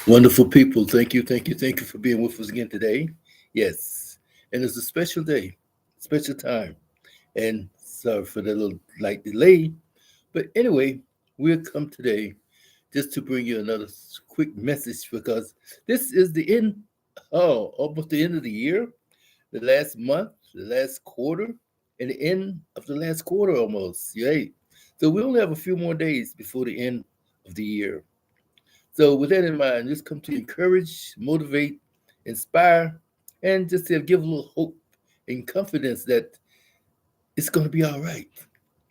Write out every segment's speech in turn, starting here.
Wonderful people, thank you for being with us again today. Yes, and it's a special day, special time, and sorry for the little light delay. But anyway, we'll come today just to bring you another quick message because this is the end, almost the end of the year, the last month, the last quarter, and the end of the last quarter almost. Yay! So we only have a few more days before the end of the year. So, with that in mind, just come to encourage, motivate, inspire, and just to give a little hope and confidence that it's going to be all right.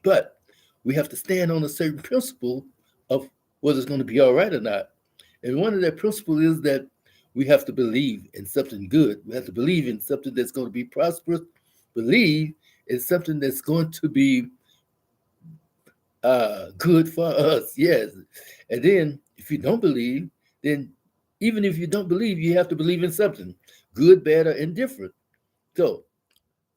But we have to stand on a certain principle of whether it's going to be all right or not. And one of that principles is that we have to believe in something good. We have to believe in something that's going to be prosperous, believe in something that's going to be good for us. Yes. And then if you don't believe, then even if you don't believe, you have to believe in something good, bad, or indifferent. So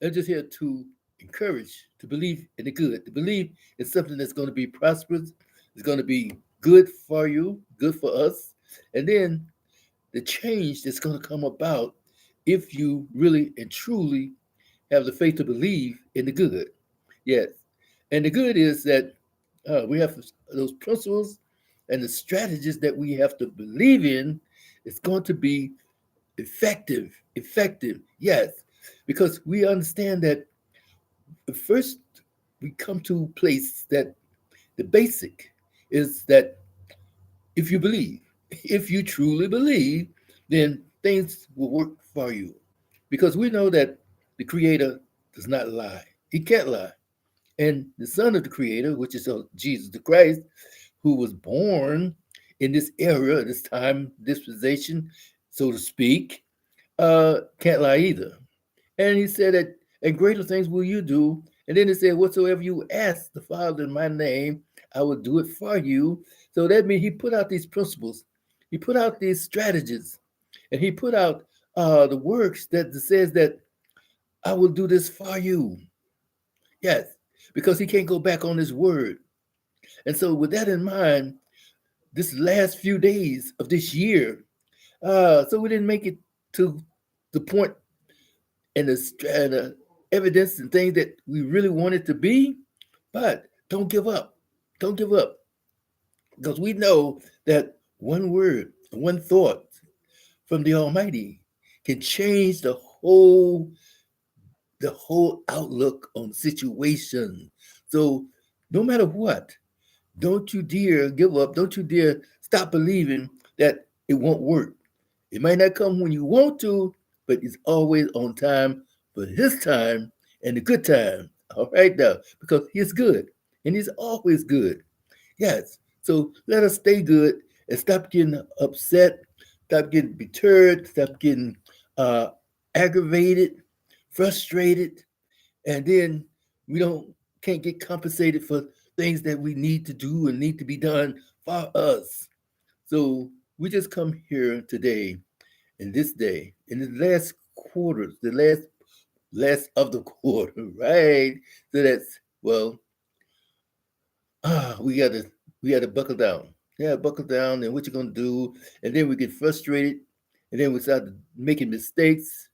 I'm just here to encourage to believe in the good, to believe in something that's going to be prosperous, it's going to be good for you, good for us. And then the change that's going to come about if you really and truly have the faith to believe in the good. Yes. And the good is that we have those principles and the strategies that we have to believe in is going to be effective, yes, because we understand that first we come to a place that the basic is that if you believe, if you truly believe, then things will work for you. Because we know that the Creator does not lie, He can't lie. And the Son of the Creator, which is Jesus the Christ, who was born in this era, this time, dispensation, so to speak, can't lie either. And he said that, and greater things will you do. And then he said, whatsoever you ask the Father in my name, I will do it for you. So that means he put out these principles, he put out these strategies, and he put out the works that says that I will do this for you. Yes, because he can't go back on his word. And so, with that in mind, this last few days of this year, so we didn't make it to the point and the evidence and things that we really wanted to be, but don't give up. Don't give up. Because we know that one word, one thought from the Almighty can change the whole outlook on situation. So no matter what, don't you dare give up. Don't you dare stop believing that it won't work. It might not come when you want to, but it's always on time for His time and the good time. All right, now, because He's good and He's always good. Yes. So let us stay good and stop getting upset, stop getting deterred, stop getting uh, aggravated, frustrated, and then we don't can't get compensated for things that we need to do and need to be done for us. So we just come here today, in this day, in the last quarters, the last of the quarter, right? So that's well, we gotta buckle down. Yeah, buckle down and what you're gonna do, and then we get frustrated, and then we start making mistakes,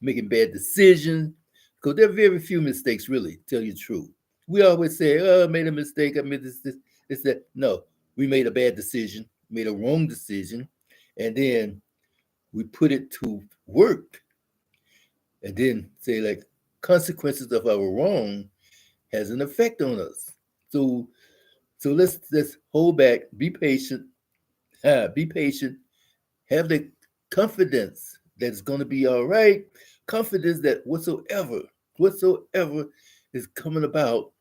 making bad decisions, because there are very few mistakes, really, tell you the truth. We always say, oh, I made a mistake, I made this, that. No, we made a bad decision, made a wrong decision, and then we put it to work, and then say, like, consequences of our wrong has an effect on us. So, so let's hold back, be patient, be patient, have the confidence that it's going to be all right, confidence that whatsoever is coming about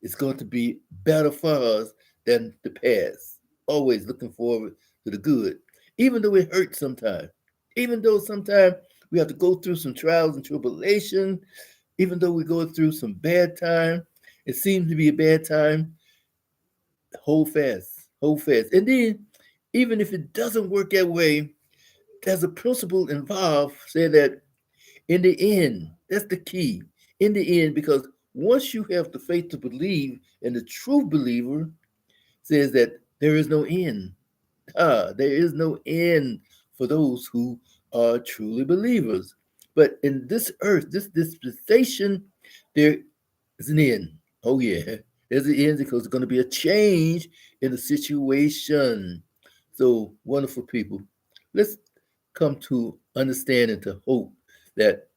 is going to be better for us than the past. Always looking forward to the good, even though it hurts sometimes, even though sometimes we have to go through some trials and tribulation, even though we go through some bad time, it seems to be a bad time, hold fast. And then, even if it doesn't work that way, there's a principle involved saying that in the end, that's the key. In the end, because once you have the faith to believe, and the true believer says that there is no end. There is no end for those who are truly believers. But in this earth, this dispensation, there is an end. Oh, yeah. There's an end because there's going to be a change in the situation. So, wonderful people, let's come to understand and to hope that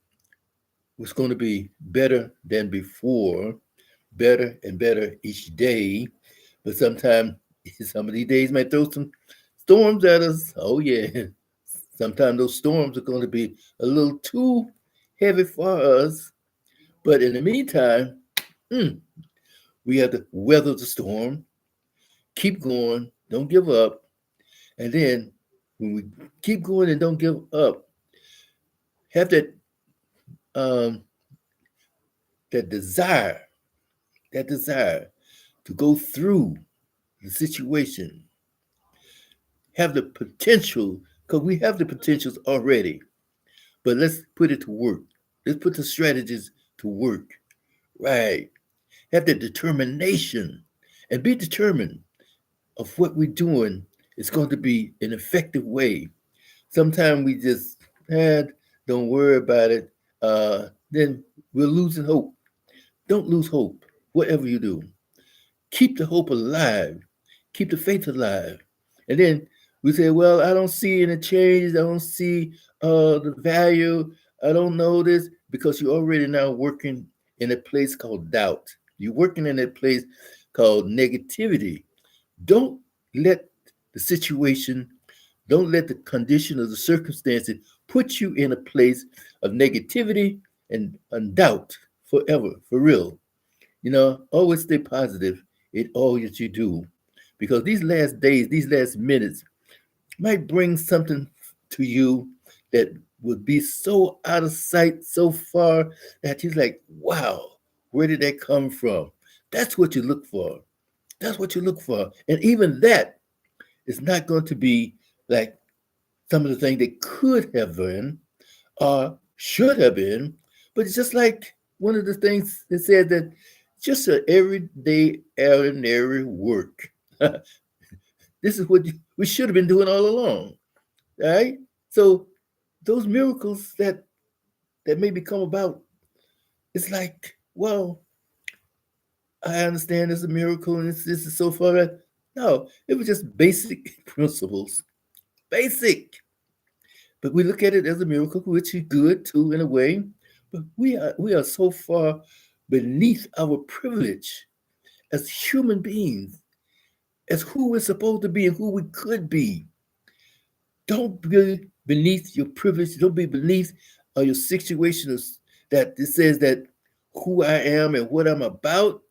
it's going to be better than before, better and better each day. But sometimes some of these days might throw some storms at us. Oh, yeah. Sometimes those storms are going to be a little too heavy for us. But in the meantime, mm, we have to weather the storm, keep going, don't give up. And then when we keep going and don't give up, have um, that desire, that desire to go through the situation, have the potential, because we have the potentials already, but let's put it to work. Let's put the strategies to work. Right. Have the determination and be determined of what we're doing is going to be an effective way. Sometimes we just don't worry about it. Then we're losing hope. Don't lose hope, whatever you do. Keep the hope alive. Keep the faith alive. And then we say, well, I don't see any change. I don't see the value. I don't know this because you're already now working in a place called doubt. You're working in a place called negativity. Don't let the situation, don't let the condition of the circumstances put you in a place of negativity and doubt forever, for real. Always stay positive in all that you do. Because these last days, these last minutes might bring something to you that would be so out of sight, so far that you're like, wow, where did that come from? That's what you look for. That's what you look for. And even that is not going to be like some of the things that could have been or should have been, but it's just like one of the things that said that just an everyday, ordinary work. This is what we should have been doing all along, right? So those miracles that maybe come about, it's like, well, I understand it's a miracle and this is so far. No, it was just basic principles, basic. But we look at it as a miracle, which is good too in a way. But we are so far beneath our privilege as human beings, as who we're supposed to be and who we could be. Don't be beneath your privilege. Don't be beneath your situation that it says that who I am and what I'm about,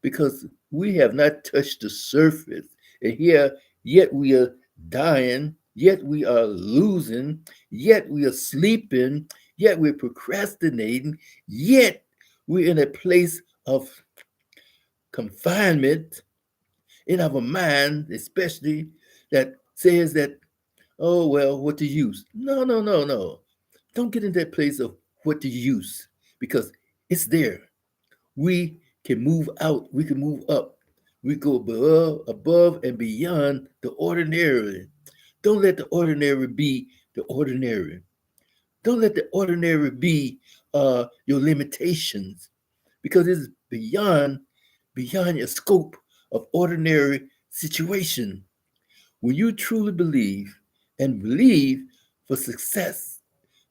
because we have not touched the surface. And here, yet we are dying, yet we are losing, yet we are sleeping, yet we're procrastinating, yet we're in a place of confinement in our mind, especially that says that, oh, well, what to use? No, no, no, no. Don't get in that place of what to use because it's there. We can move out, we can move up. We go above and beyond the ordinary. Don't let the ordinary be the ordinary. Don't let the ordinary be your limitations because it's beyond your scope of ordinary situation. When you truly believe and believe for success,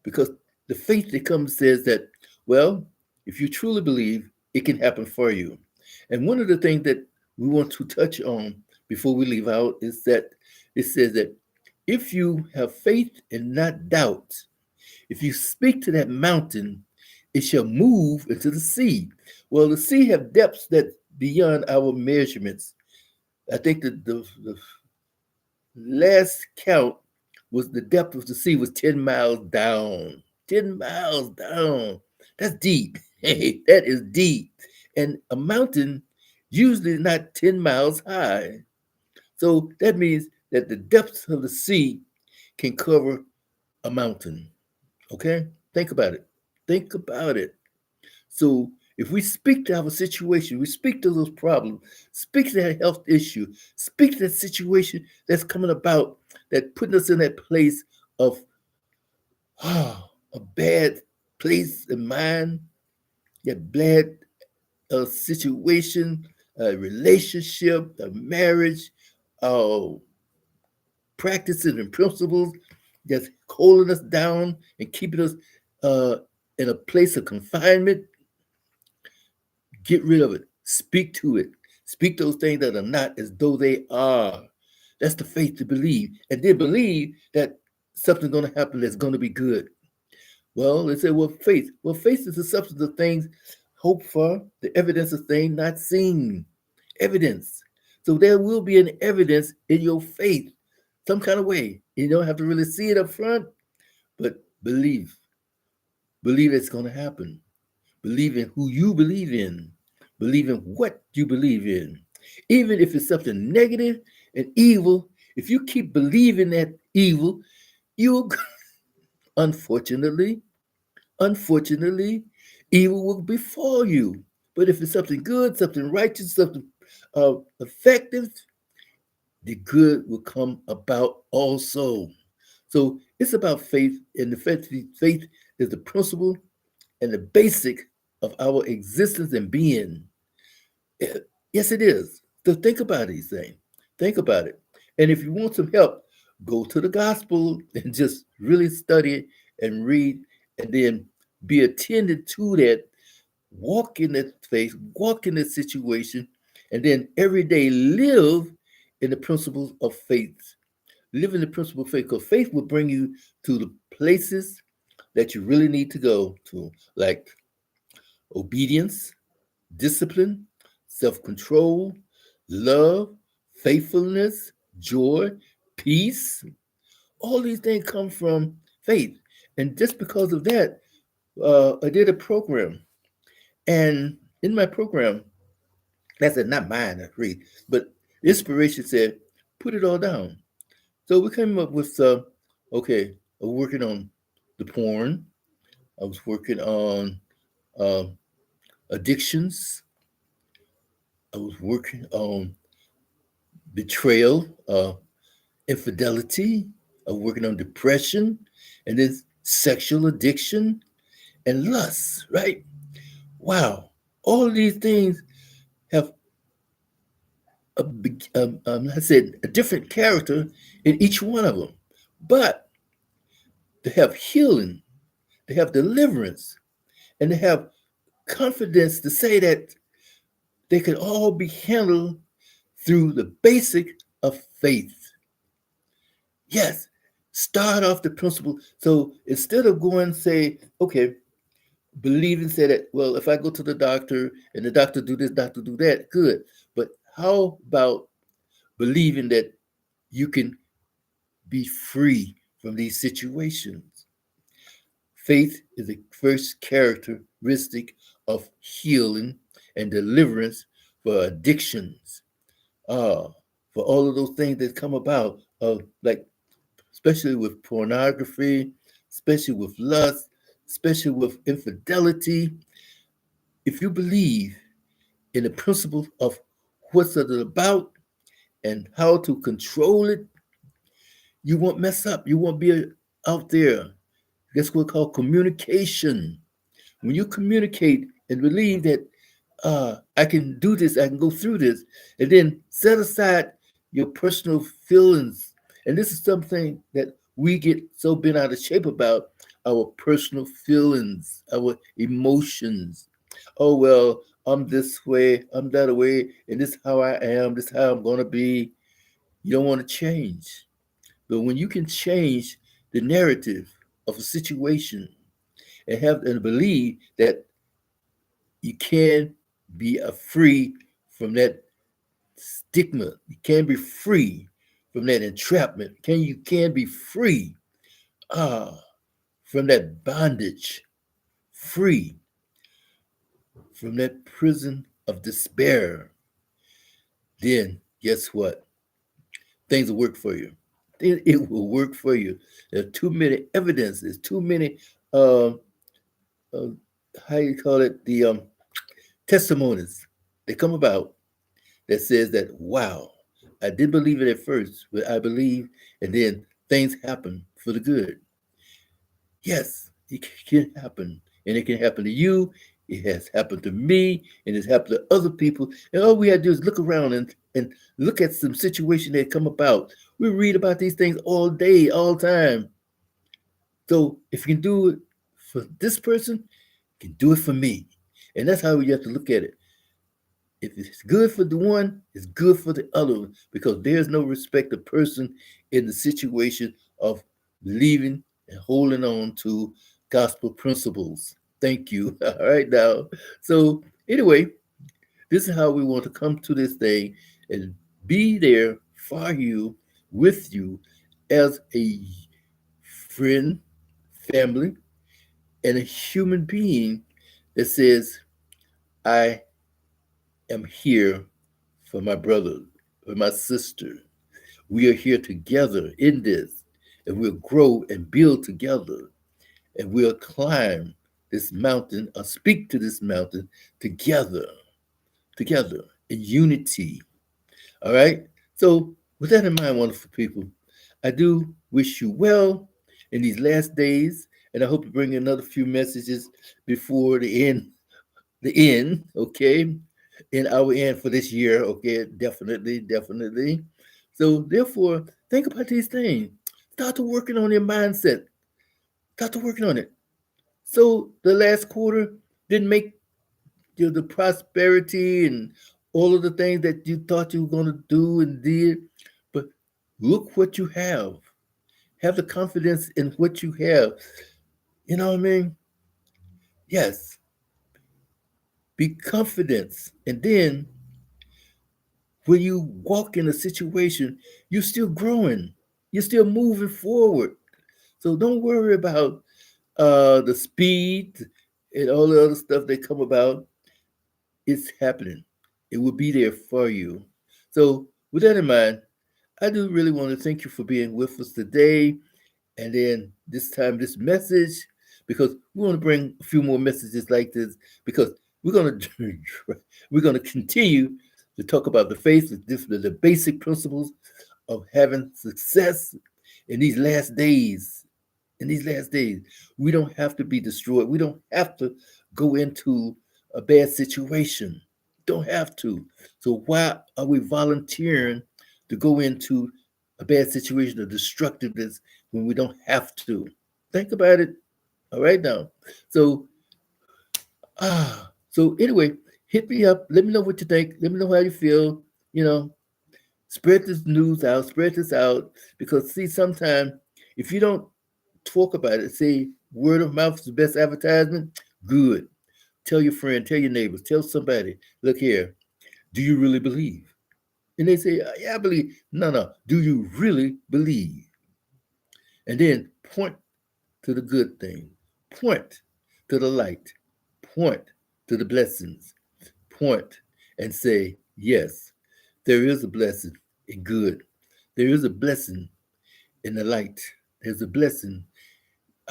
because the faith that comes says that, well, if you truly believe, it can happen for you. And one of the things that we want to touch on before we leave out is that it says that if you have faith and not doubt, if you speak to that mountain, it shall move into the sea. Well, the sea have depths that beyond our measurements. I think that the last count was the depth of the sea was 10 miles down. 10 miles down. That's deep. Hey, that is deep. And a mountain usually not 10 miles high. So that means that the depths of the sea can cover a mountain. Okay? Think about it. Think about it. So If we speak to our situation, we speak to those problems, speak to that health issue, speak to that situation that's coming about, that putting us in that place of a bad place in mind, that bad situation, a relationship, a marriage, uh, practices and principles that's holding us down and keeping us uh, in a place of confinement. Get rid of it. Speak to it. Speak those things that are not as though they are. That's the faith to believe. And then believe that something's going to happen that's going to be good. Well, they say, well, faith. Well, faith is the substance of things hoped for, the evidence of things not seen. Evidence. So there will be an evidence in your faith, some kind of way. You don't have to really see it up front, but believe. Believe it's going to happen. Believe in who you believe in. Believe in what you believe in. Even if it's something negative and evil, if you keep believing that evil, you'll, unfortunately, unfortunately, evil will befall you. But if it's something good, something righteous, something effective, the good will come about also. So it's about faith, and the faith is the principle and the basic of our existence and being. Yes, it is. So think about these things. Think about it. And if you want some help, go to the gospel and just really study it and read, and then be attended to that. Walk in that faith, walk in that situation, and then every day live in the principles of faith. Live in the principle of faith, because faith will bring you to the places that you really need to go to, like obedience, discipline, self control, love, faithfulness, joy, peace. All these things come from faith. And just because of that, I did a program. And in my program, that's not mine, I agree, but inspiration said, put it all down. So we came up with, okay, I was working on the porn. I was working on uh, addictions. I was working on betrayal, infidelity. I was working on depression, and then sexual addiction and lust, right? Wow. All of these things have I said, a different character in each one of them. But to have healing, to have deliverance, and to have confidence to say that they can all be handled through the basic of faith. Yes, start off the principle. So instead of going say, okay, believe and say that, well, if I go to the doctor and the doctor do this, doctor do that, good. But how about believing that you can be free from these situations? Faith is the first characteristic of healing and deliverance for addictions. Uh, for all of those things that come about, like especially with pornography, especially with lust, especially with infidelity. If you believe in the principle of what's it about and how to control it, you won't mess up. You won't be out there. That's what we call communication. When you communicate and believe that I can do this, I can go through this, and then set aside your personal feelings. And this is something that we get so bent out of shape about, our personal feelings, our emotions. Oh, well, I'm this way, I'm that way, and this is how I am, this is how I'm going to be. You don't want to change. But when you can change the narrative of a situation and have and believe that you can be free from that stigma. You can be free from that entrapment. You can be free ah, from that bondage, free from that prison of despair. Then guess what? Things will work for you. Then it will work for you. There's too many evidences, too many uh, how you call it, the testimonies that come about that says that, wow, I didn't believe it at first, but I believe, and then things happen for the good. Yes, it can happen. And it can happen to you. It has happened to me, and it's happened to other people. And all we have to do is look around and look at some situation that come about. We read about these things all day, all time. So if you can do it for this person, you can do it for me. And that's how we have to look at it. If it's good for the one, it's good for the other one, because there's no respect of person in the situation of believing and holding on to gospel principles. Thank you. All right, now. So, anyway, this is how we want to come to this thing and be there for you, with you, as a friend, family, and a human being that says, I am here for my brother, for my sister. We are here together in this, and we'll grow and build together, and we'll climb this mountain or speak to this mountain together, together in unity. All right? So, with that in mind, wonderful people, I do wish you well in these last days, and I hope to bring another few messages before the end, okay, in our end for this year, okay, definitely, definitely. So therefore, think about these things. Start to working on your mindset. Start to working on it. So the last quarter didn't make the prosperity and all of the things that you thought you were going to do and did, but look what you have. Have the confidence in what you have. You know what I mean? Yes. Be confident, and then when you walk in a situation, you're still growing, you're still moving forward. So don't worry about the speed and all the other stuff that come about. It's happening. It will be there for you. So with that in mind, I do really want to thank you for being with us today. And then this time, this message, because we want to bring a few more messages like this, because we're going to we're going to continue to talk about the faith, the basic principles of having success in these last days. In these last days, we don't have to be destroyed. We don't have to go into a bad situation. Don't have to. So why are we volunteering to go into a bad situation of destructiveness when we don't have to? Think about it. All right now. So so anyway, hit me up. Let me know what you think. Let me know how you feel. You know, spread this news out, spread this out. Because see, sometimes if you don't talk about it, say word of mouth is the best advertisement, good. Tell your friend, tell your neighbors, tell somebody, look here, do you really believe? And they say, yeah, I believe. No, no. Do you really believe? And then point to the good thing. Point to the light. Point to the blessings. Point and say, yes, there is a blessing in good. There is a blessing in the light. There's a blessing,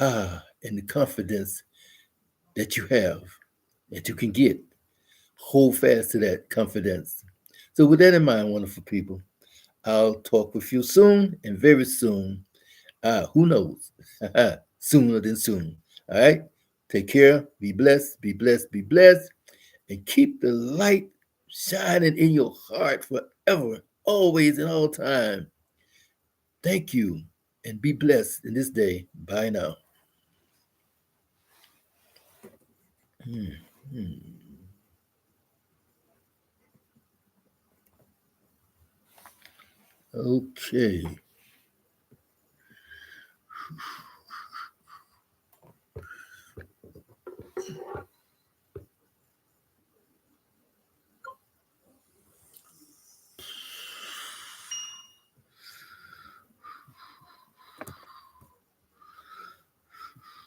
in the confidence that you have, that you can get. Hold fast to that confidence. So, with that in mind, wonderful people, I'll talk with you soon and very soon. Who knows? Sooner than soon. All right? Take care. Be blessed. Be blessed. Be blessed. And keep the light shining in your heart forever, always and all time. Thank you. And be blessed in this day. Bye now. Hmm, hmm. Okay.